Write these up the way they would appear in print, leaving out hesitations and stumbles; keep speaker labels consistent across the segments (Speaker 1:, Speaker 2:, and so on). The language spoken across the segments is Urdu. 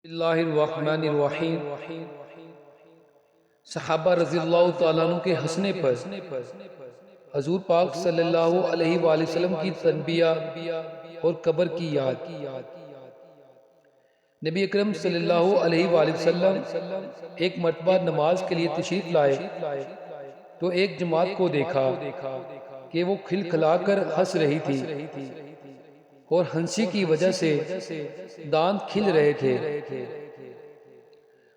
Speaker 1: اللہ الرحمن الرحیم۔ صحابہ رضی اللہ تعالیٰ عنہ کے ہنسنے پر حضور پاک صلی اللہ علیہ وآلہ وسلم کی تنبیہ اور قبر کی یاد۔ نبی اکرم صلی اللہ علیہ وآلہ وسلم ایک مرتبہ نماز کے لیے تشریف لائے تو ایک جماعت کو دیکھا کہ وہ کھلکھلا کر ہنس رہی تھی اور ہنسی کی وجہ سے دانت کھل رہے تھے۔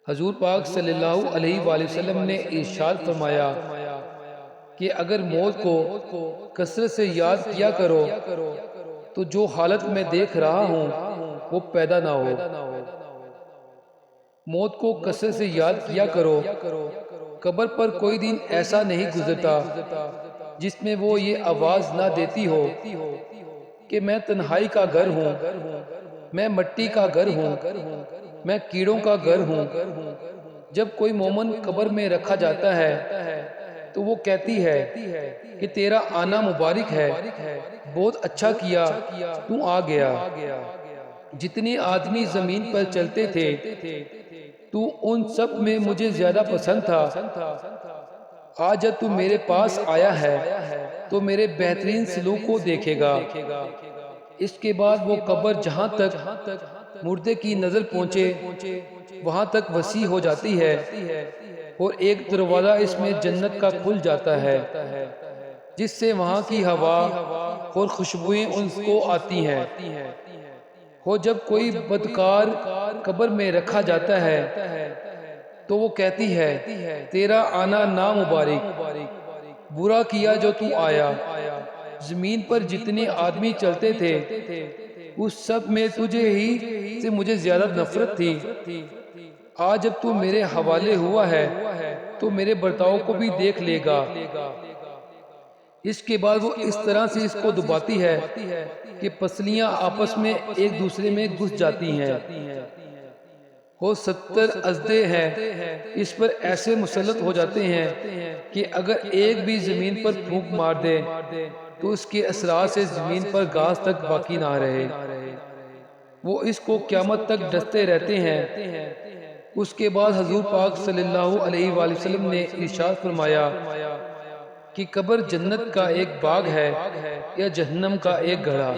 Speaker 1: حضور پاک صلی اللہ علیہ وآلہ وسلم نے ارشاد فرمایا کہ اگر موت کو کثرت سے یاد کیا کرو تو جو حالت میں دیکھ رہا ہوں وہ پیدا نہ ہو۔ موت کو کثرت سے یاد کیا کرو۔ قبر پر کوئی دن ایسا نہیں گزرتا جس میں وہ یہ آواز نہ دیتی ہو کہ میں تنہائی کا گھر ہوں، میں مٹی کا گھر ہوں، میں کیڑوں کا گھر ہوں۔ جب کوئی مومن قبر میں رکھا جاتا ہے تو وہ کہتی ہے کہ تیرا آنا مبارک ہے، بہت اچھا کیا تو آ گیا۔ جتنے آدمی زمین پر چلتے تھے تو ان سب میں مجھے زیادہ پسند تھا، آج جب تو میرے پاس آیا ہے تو میرے بہترین سلوک کو دیکھے گا۔ اس کے بعد وہ قبر جہاں تک مردے کی نظر پہنچے وہاں تک وسیع ہو جاتی ہے اور ایک دروازہ اس میں جنت کا کھل جاتا ہے جس سے وہاں کی ہوا اور خوشبوئیں ان کو آتی ہیں۔ اور جب کوئی بدکار قبر میں رکھا جاتا ہے تو وہ کہتی ہے تیرا آنا نامبارک، برا کیا جو تو آیا۔ زمین پر جتنے آدمی چلتے تھے اس سب میں تجھے ہی سے مجھے زیادہ نفرت تھی، آج جب تو میرے حوالے ہوا ہے تو میرے برتاؤ کو بھی دیکھ لے گا۔ اس کے بعد وہ اس طرح سے اس کو دباتی ہے کہ پسلیاں آپس میں ایک دوسرے میں گھس جاتی ہیں۔ وہ 70 اژدھے ہیں اس پر ایسے مسلط ہو جاتے ہیں کہ اگر ایک بھی زمین پر پھونک مار دے تو اس کے اثرات سے زمین پر گھاس تک باقی نہ رہے۔ وہ اس کو قیامت تک ڈستے رہتے ہیں۔ اس کے بعد حضور پاک صلی اللہ علیہ وآلہ وسلم نے ارشاد فرمایا کہ قبر جنت کا ایک باغ ہے یا جہنم کا ایک گڑھا۔